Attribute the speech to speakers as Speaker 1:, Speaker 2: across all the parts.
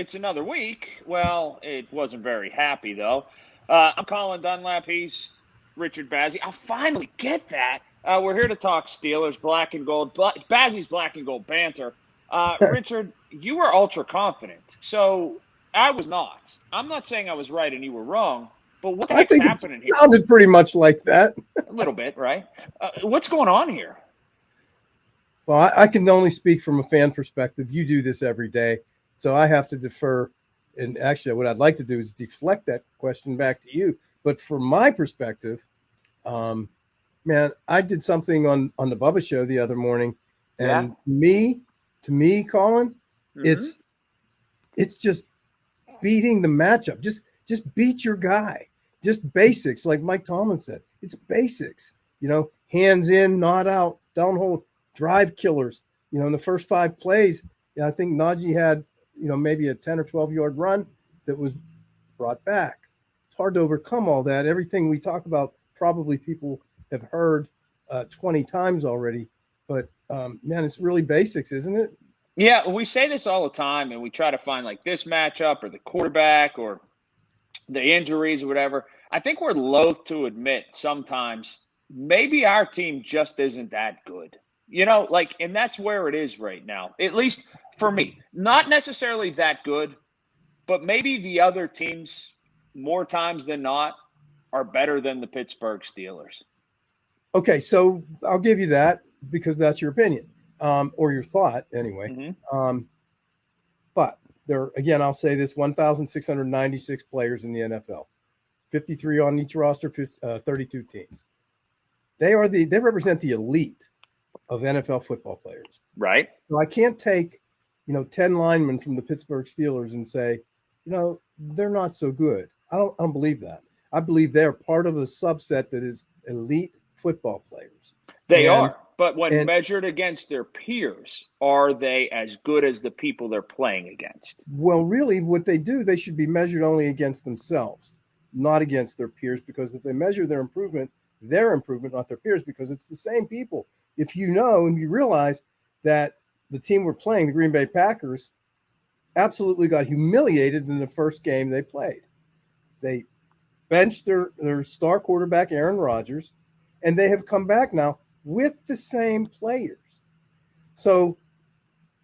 Speaker 1: it's another week. Well, it wasn't very happy, though. I'm Colin Dunlap. He's Richard Bazzy. I'll finally get that. We're here to talk Steelers, black and gold. Bazzy's black and gold banter. Richard, you were ultra confident. So I was not. I'm not saying I was right and you were wrong, but what the
Speaker 2: I
Speaker 1: heck's
Speaker 2: think it
Speaker 1: happening here?
Speaker 2: sounded pretty much like that.
Speaker 1: A little bit, right? What's going on here?
Speaker 2: Well, I can only speak from a fan perspective. You do this every day, so I have to defer. And actually, what I'd like to do is deflect that question back to you. But from my perspective, man, I did something on the Bubba show the other morning,
Speaker 1: Yeah.
Speaker 2: and to me, Colin,
Speaker 1: Mm-hmm.
Speaker 2: it's just beating the matchup. Just beat your guy. Just basics, like Mike Tomlin said. It's basics. Hands in, not out, downhole, drive killers. In the first 5 plays, I think Najee had, maybe a 10 or 12-yard run that was brought back. It's hard to overcome all that. Everything we talk about, probably people have heard 20 times already. But, man, it's really basics, isn't it?
Speaker 1: Yeah, we say this all the time, and we try to find like this matchup or the quarterback or the injuries or whatever. I think we're loath to admit sometimes maybe our team just isn't that good. And that's where it is right now, at least for me. Not necessarily that good, but maybe the other teams, more times than not, are better than the Pittsburgh Steelers.
Speaker 2: Okay, so I'll give you that because that's your opinion, or your thought anyway.
Speaker 1: Mm-hmm.
Speaker 2: But again, I'll say this: 1,696 players in the NFL, 53 on each roster, 32 teams. They represent the elite of NFL football players.
Speaker 1: Right.
Speaker 2: So I can't take 10 linemen from the Pittsburgh Steelers and say, they're not so good. I don't believe that. I believe they're part of a subset that is elite football players.
Speaker 1: They
Speaker 2: And
Speaker 1: are. But when
Speaker 2: and
Speaker 1: measured against their peers, are they as good as the people they're playing against?
Speaker 2: well, really, what they do, they should be measured only against themselves, not against their peers. Because if they measure their improvement, not their peers, because it's the same people. If you know and you realize that the team we're playing, the Green Bay Packers, absolutely got humiliated in the first game they played. They benched their star quarterback, Aaron Rodgers, and they have come back now with the same players. So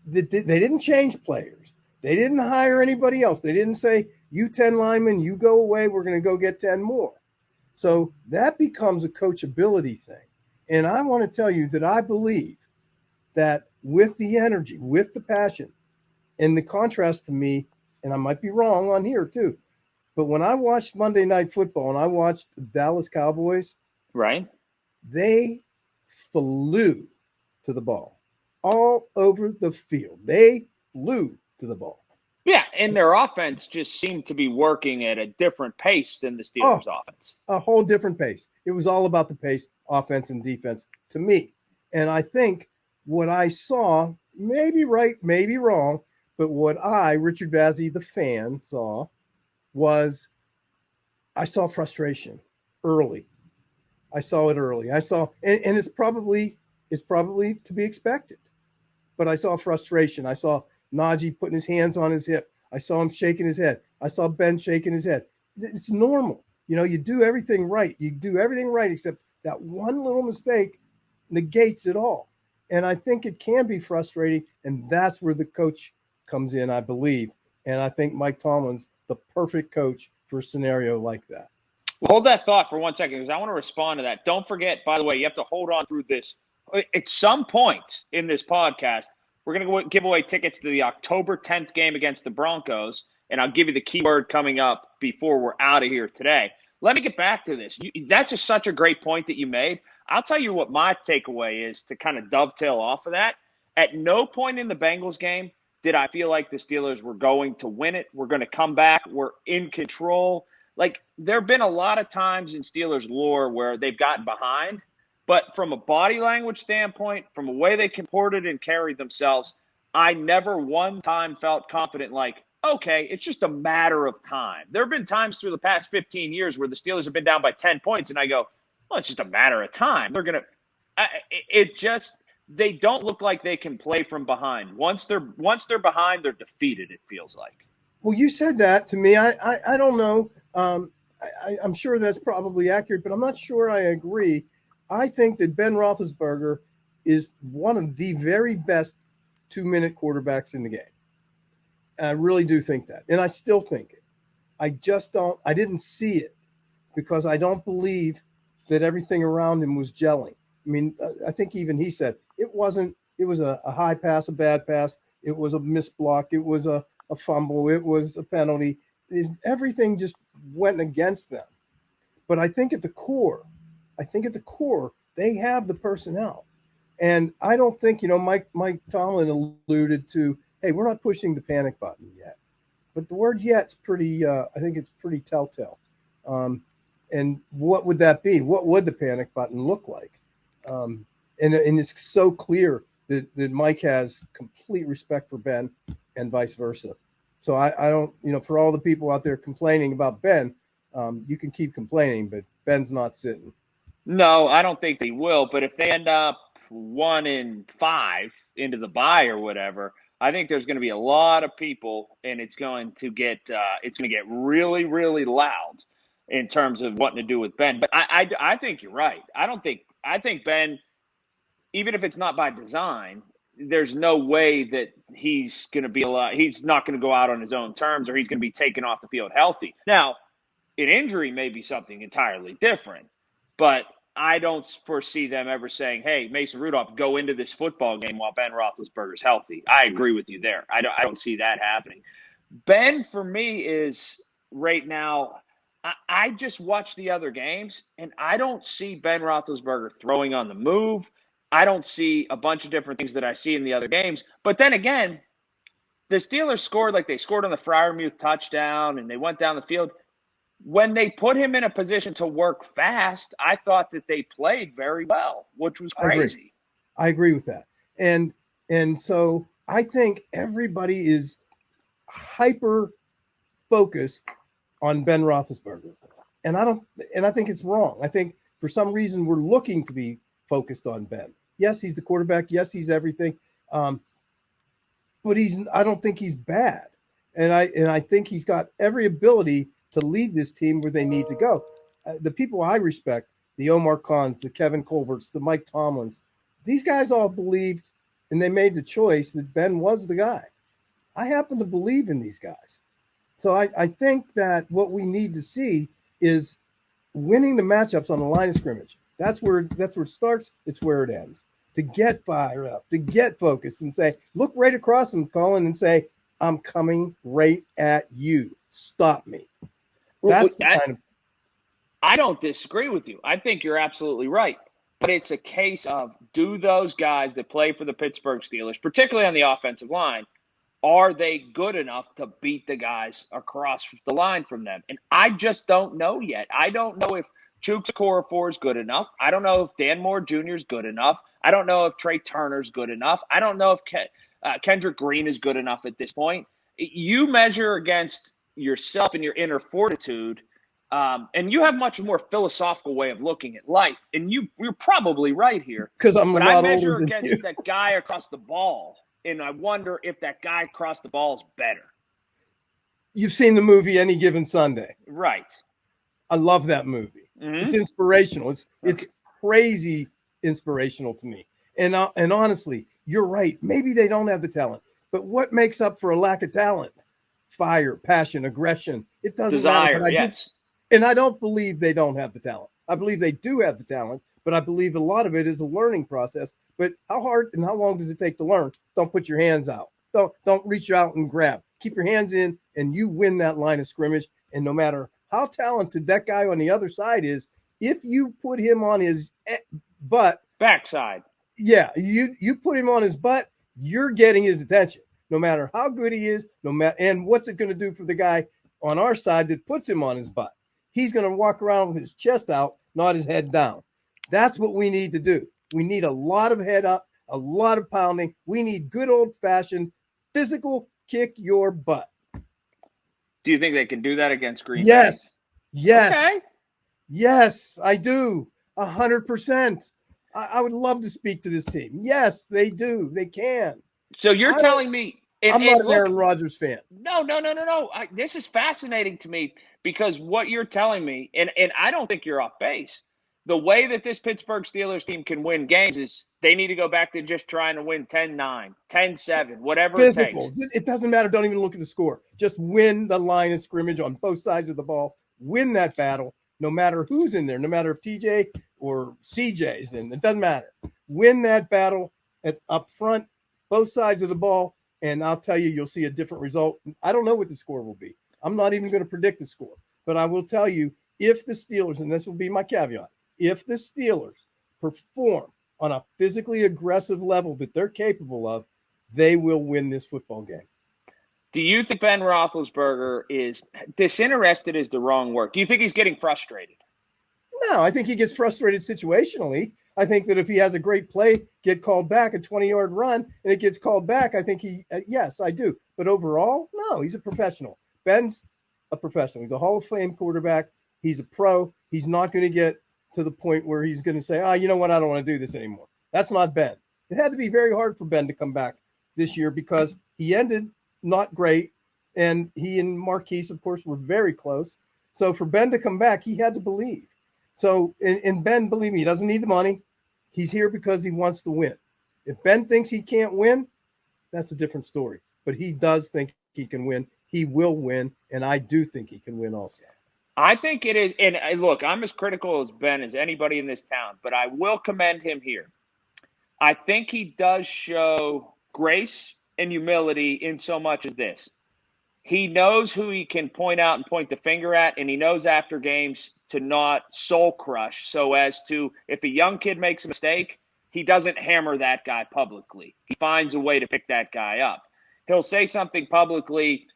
Speaker 2: they didn't change players. They didn't hire anybody else. They didn't say, you 10 linemen, you go away, we're going to go get 10 more. So that becomes a coachability thing. And I want to tell you that I believe that with the energy, with the passion, and the contrast to me, and I might be wrong on here too, but when I watched Monday Night Football and I watched the Dallas Cowboys,
Speaker 1: Right.
Speaker 2: they flew to the ball all over the field. They flew to the ball.
Speaker 1: Yeah, and their offense just seemed to be working at a different pace than the
Speaker 2: Oh,
Speaker 1: Steelers' offense.
Speaker 2: a whole different pace. It was all about the pace, offense and defense to me. And I think what I saw, maybe right, maybe wrong, but what Richard Bazzy, the fan, saw was I saw frustration early. I saw it early. I saw, and it's probably to be expected. But I saw frustration. I saw Najee putting his hands on his hip. I saw him shaking his head. I saw Ben shaking his head. It's normal. You do everything right. You do everything right except that one little mistake negates it all. And I think it can be frustrating. And that's where the coach comes in, I believe. And I think Mike Tomlin's the perfect coach for a scenario like that.
Speaker 1: Well, hold that thought for 1 second because I want to respond to that. Don't forget, by the way, you have to hold on through this. At some point in this podcast, we're going to give away tickets to the October 10th game against the Broncos, and I'll give you the keyword coming up before we're out of here today. Let me get back to this. That's such a great point that you made. I'll tell you what my takeaway is to kind of dovetail off of that. At no point in the Bengals game did I feel like the Steelers were going to win it. We're going to come back. We're in control. Like, there have been a lot of times in Steelers lore where they've gotten behind, but from a body language standpoint, from the way they comported and carried themselves, I never one time felt confident like, okay, it's just a matter of time. There have been times through the past 15 years where the Steelers have been down by 10 points, and I go, well, it's just a matter of time. They're going to – they don't look like they can play from behind. Once they're behind, they're defeated, it feels like.
Speaker 2: Well, you said that to me. I don't know. I'm sure that's probably accurate, but I'm not sure I agree. I think that Ben Roethlisberger is one of the very best 2-minute quarterbacks in the game. I really do think that, and I still think it. I just don't. I didn't see it because I don't believe that everything around him was gelling. I mean, I think even he said it wasn't. It was a high pass, a bad pass. It was a missed block. It was a fumble. It was a penalty. Everything just went against them. But I think at the core, they have the personnel. And I don't think, Mike Tomlin alluded to, hey, we're not pushing the panic button yet. But the word yet's pretty, I think it's pretty telltale. And what would that be? What would the panic button look like? And it's so clear that Mike has complete respect for Ben and vice versa. So I don't, for all the people out there complaining about Ben, you can keep complaining, but Ben's not sitting.
Speaker 1: No, I don't think they will. But if they end up 1-5 into the bye or whatever, I think there's going to be a lot of people, and it's going to get really, really loud in terms of wanting to do with Ben. But I think you're right. I think Ben, even if it's not by design, there's no way that he's going to be he's not going to go out on his own terms, or he's going to be taken off the field healthy. Now, an injury may be something entirely different, but I don't foresee them ever saying, "Hey, Mason Rudolph, go into this football game while Ben Roethlisberger's healthy." I agree with you there. I don't see that happening. Ben, for me, is right now. I just watch the other games, and I don't see Ben Roethlisberger throwing on the move. I don't see a bunch of different things that I see in the other games. But then again, the Steelers scored like they scored on the Freiermuth touchdown, and they went down the field. When they put him in a position to work fast, I thought that they played very well, which was crazy.
Speaker 2: I agree with that. And so I think everybody is hyper focused on Ben Roethlisberger. And I think it's wrong. I think for some reason we're looking to be focused on Ben. Yes, he's the quarterback. Yes, he's everything. But I don't think he's bad. And I think he's got every ability to lead this team where they need to go. The people I respect, the Omar Khans, the Kevin Colberts, the Mike Tomlins, these guys all believed, and they made the choice that Ben was the guy. I happen to believe in these guys. So I think that what we need to see is winning the matchups on the line of scrimmage. That's where it starts. It's where it ends. To get fired up, to get focused and say, look right across them, Colin, and say, I'm coming right at you. Stop me. That's the kind of.
Speaker 1: I don't disagree with you. I think you're absolutely right. But it's a case of, do those guys that play for the Pittsburgh Steelers, particularly on the offensive line, are they good enough to beat the guys across the line from them? And I just don't know yet. I don't know if Chuks Okorafor is good enough. I don't know if Dan Moore Jr. is good enough. I don't know if Trey Turner's good enough. I don't know if Kendrick Green is good enough at this point. You measure against yourself and your inner fortitude, and you have much more philosophical way of looking at life. And you're probably right here.
Speaker 2: Because I'm a lot
Speaker 1: I measure
Speaker 2: older than
Speaker 1: against
Speaker 2: you.
Speaker 1: that guy across the ball, and I wonder if that guy across the ball is better.
Speaker 2: You've seen the movie Any Given Sunday.
Speaker 1: Right.
Speaker 2: I love that movie.
Speaker 1: Mm-hmm.
Speaker 2: It's inspirational. It's crazy inspirational to me. And honestly, you're right. Maybe they don't have the talent. But what makes up for a lack of talent? Fire, passion, aggression. It doesn't
Speaker 1: Desire,
Speaker 2: matter.
Speaker 1: yes.
Speaker 2: And I don't believe they don't have the talent. I believe they do have the talent, but I believe a lot of it is a learning process. But how hard and how long does it take to learn? Don't put your hands out. Don't reach out and grab. Keep your hands in, and you win that line of scrimmage. And no matter how talented that guy on the other side is, if you put him on his butt,
Speaker 1: backside,
Speaker 2: yeah, you put him on his butt, you're getting his attention. No matter how good he is, and what's it going to do for the guy on our side that puts him on his butt? He's going to walk around with his chest out, not his head down. That's what we need to do. We need a lot of head up, a lot of pounding. We need good old-fashioned physical kick your butt.
Speaker 1: Do you think they can do that against Green Bay?
Speaker 2: Yes.
Speaker 1: Okay.
Speaker 2: Yes, I do. 100%. I would love to speak to this team. Yes, they do. They can.
Speaker 1: So you're telling me
Speaker 2: I'm not an
Speaker 1: look,
Speaker 2: Aaron Rodgers fan.
Speaker 1: no. This is fascinating to me because what you're telling me, and I don't think you're off base. The way that this Pittsburgh Steelers team can win games is they need to go back to just trying to win 10-9, 10-7, whatever it
Speaker 2: Physical.
Speaker 1: takes.
Speaker 2: It doesn't matter. Don't even look at the score. Just win the line of scrimmage on both sides of the ball. Win that battle, no matter who's in there, no matter if TJ or CJ's in. It doesn't matter. Win that battle up front, both sides of the ball, and I'll tell you, you'll see a different result. I don't know what the score will be. I'm not even going to predict the score, but I will tell you, if the Steelers, and this will be my caveat, if the Steelers perform on a physically aggressive level that they're capable of, they will win this football game.
Speaker 1: Do you think Ben Roethlisberger is disinterested? Is the wrong word. Do you think he's getting frustrated?
Speaker 2: No, I think he gets frustrated situationally. I think that if he has a great play, get called back, a 20-yard run, and it gets called back, I think yes, I do. But overall, no, he's a professional. Ben's a professional. He's a Hall of Fame quarterback. He's a pro. He's not going to get to the point where he's going to say, you know what, I don't want to do this anymore. That's not Ben. It had to be very hard for Ben to come back this year because he ended not great, and he and Marquise, of course, were very close. So for Ben to come back, he had to believe. So, and Ben, believe me, he doesn't need the money. He's here because he wants to win. If Ben thinks he can't win, that's a different story. But he does think he can win. He will win, and I do think he can win also.
Speaker 1: I think it is. And look, I'm as critical as Ben as anybody in this town, but I will commend him here. I think he does show grace and humility in so much as this. He knows who he can point out and point the finger at, and he knows after games to not soul crush so as to, if a young kid makes a mistake, he doesn't hammer that guy publicly. He finds a way to pick that guy up. He'll say something publicly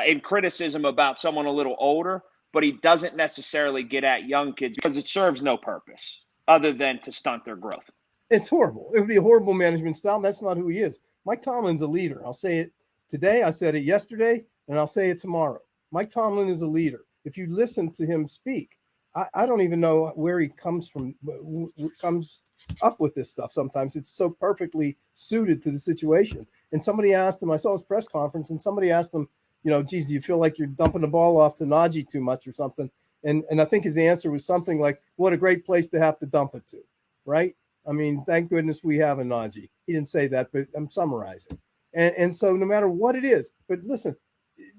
Speaker 1: in criticism about someone a little older, but he doesn't necessarily get at young kids because it serves no purpose other than to stunt their growth.
Speaker 2: It's horrible. It would be a horrible management style. That's not who he is. Mike Tomlin's a leader. I'll say it today. I said it yesterday, and I'll say it tomorrow. Mike Tomlin is a leader. If you listen to him speak, I don't even know where he comes up with this stuff. Sometimes it's so perfectly suited to the situation. And somebody asked him, I saw his press conference, and somebody asked him, geez, do you feel like you're dumping the ball off to Najee too much or something? And I think his answer was something like, what a great place to have to dump it to, right? I mean, thank goodness we have a Najee. He didn't say that, but I'm summarizing. And so no matter what it is, but listen,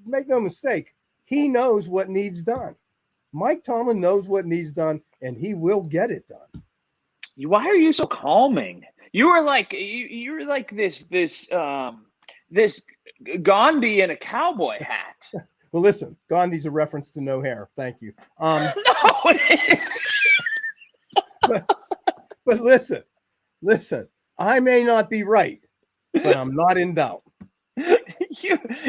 Speaker 2: make no mistake, he knows what needs done. Mike Tomlin knows what needs done, and he will get it done.
Speaker 1: Why are you so calming? You were like this Gandhi in a cowboy hat.
Speaker 2: Well, listen, Gandhi's a reference to no hair. Thank you.
Speaker 1: No.
Speaker 2: But listen, I may not be right, but I'm not in doubt.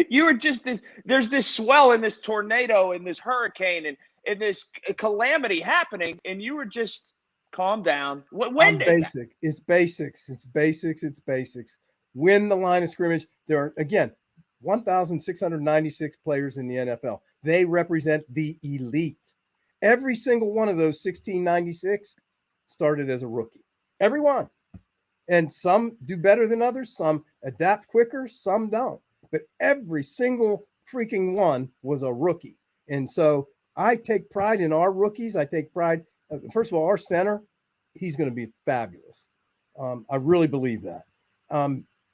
Speaker 1: You were just there's this swell and this tornado and this hurricane and this calamity happening, and you were just calm down.
Speaker 2: Basic. It's basics. Win the line of scrimmage. There are, again, 1,696 players in the NFL. They represent the elite. Every single one of those 1,696 started as a rookie. Every one. And some do better than others. Some adapt quicker. Some don't. But every single freaking one was a rookie. And so I take pride in our rookies. I take pride. First of all, our center, he's going to be fabulous. I really believe that.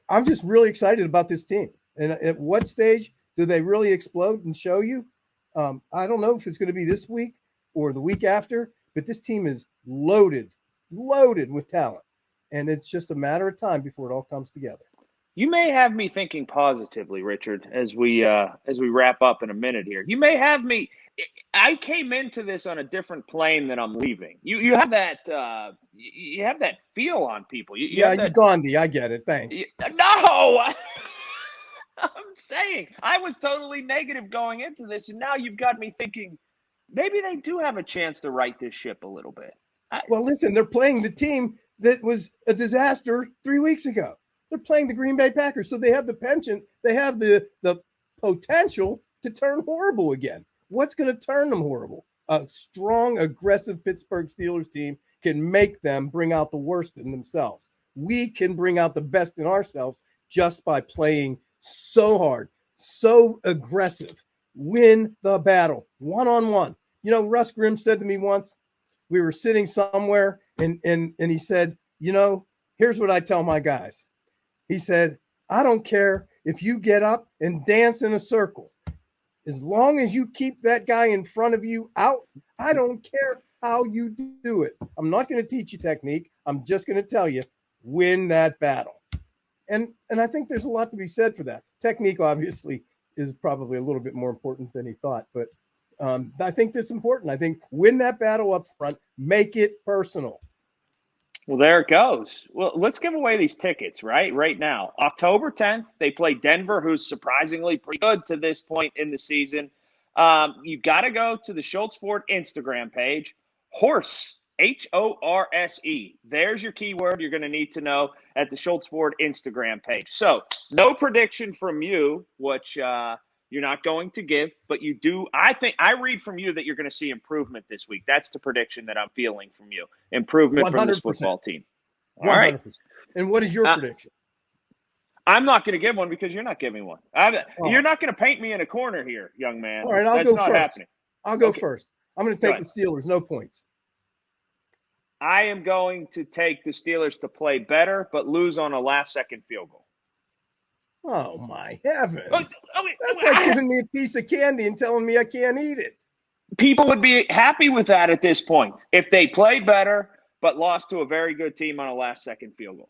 Speaker 2: I'm just really excited about this team. And at what stage do they really explode and show you? I don't know if it's going to be this week or the week after, but this team is loaded with talent. And it's just a matter of time before it all comes together.
Speaker 1: You may have me thinking positively, Richard, as we wrap up in a minute here. You may have me. I came into this on a different plane than I'm leaving. You have that feel on people.
Speaker 2: You Gandhi. I get it. Thanks.
Speaker 1: No, I'm saying I was totally negative going into this, and now you've got me thinking maybe they do have a chance to right this ship a little bit.
Speaker 2: Well, listen, they're playing the team that was a disaster 3 weeks ago. They're playing the Green Bay Packers, so they have the penchant. They have the potential to turn horrible again. What's going to turn them horrible? A strong, aggressive Pittsburgh Steelers team can make them bring out the worst in themselves. We can bring out the best in ourselves just by playing so hard, so aggressive. Win the battle one-on-one. You know, Russ Grimm said to me once, we were sitting somewhere and he said, you know, here's what I tell my guys. He said, I don't care if you get up and dance in a circle. As long as you keep that guy in front of you out, I don't care how you do it. I'm not going to teach you technique. I'm just going to tell you, win that battle. And I think there's a lot to be said for that. Technique, obviously, is probably a little bit more important than he thought, but I think that's important. I think win that battle up front, make it personal.
Speaker 1: Well, there it goes. Well, let's give away these tickets right now. October 10th, they play Denver, who's surprisingly pretty good to this point in the season. You got to go to the Schultz Ford Instagram page, Horse, Horse. There's your keyword you're going to need to know at the Schultz Ford Instagram page. So no prediction from you, which you're not going to give, but you do. I read from you that you're going to see improvement this week. That's the prediction that I'm feeling from you. Improvement 100%. From this football team. All 100%. Right.
Speaker 2: And what is your prediction?
Speaker 1: I'm not going to give one because you're not giving one. You're not going to paint me in a corner here, young man.
Speaker 2: All right, That's go not first. Happening. I'll go first. I'm going to take the Steelers, no points.
Speaker 1: I am going to take the Steelers to play better, but lose on a last-second field goal.
Speaker 2: Oh, my heavens. That's like giving me a piece of candy and telling me I can't eat it.
Speaker 1: People would be happy with that at this point if they played better but lost to a very good team on a last-second field goal.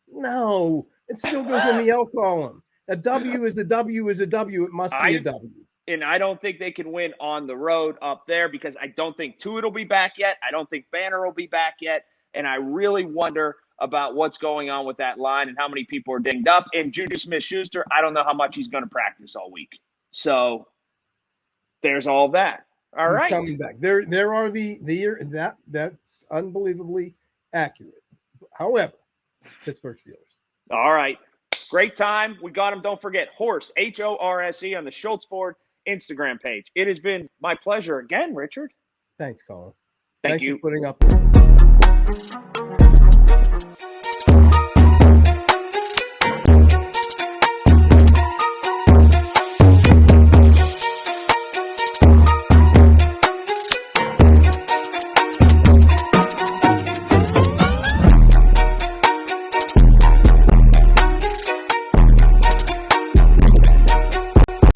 Speaker 2: No, it still goes in the L column. A W is a W is a W. It must be a W.
Speaker 1: And I don't think they can win on the road up there because I don't think Tua will be back yet. I don't think Banter will be back yet. And I really wonder about what's going on with that line and how many people are dinged up. And Juju Smith-Schuster, I don't know how much he's going to practice all week. So there's all that. All right.
Speaker 2: He's coming back. There are that's unbelievably accurate. However, Pittsburgh Steelers.
Speaker 1: All right. Great time. We got him. Don't forget, Horse, Horse, on the Schultz Ford Instagram page. It has been my pleasure again, Richard.
Speaker 2: Thanks, Colin.
Speaker 1: Thanks
Speaker 2: for putting up.